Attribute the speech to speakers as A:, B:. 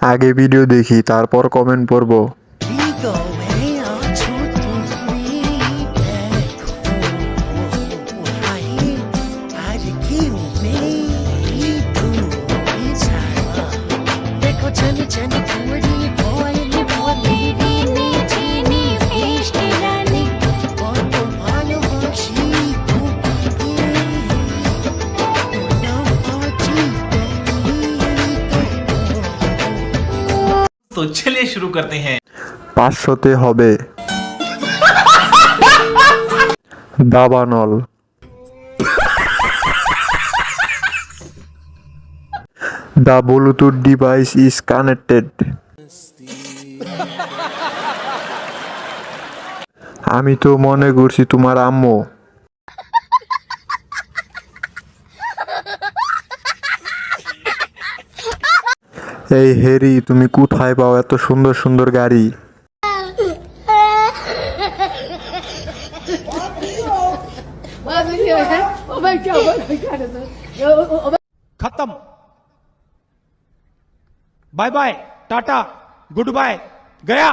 A: আগে ভিডিও দেখি তারপর কমেন্ট পড়ব।
B: तो चलिए शुरू करते हैं।
A: 500তে হবে। দাবানল। The Bluetooth device is connected. আমি তো মনে করছি তোমার আম্মু। এই হেরি, তুমি কোথায় পাও এত সুন্দর সুন্দর গাড়ি?
C: खत्म। Bye bye, tata, good bye, गया।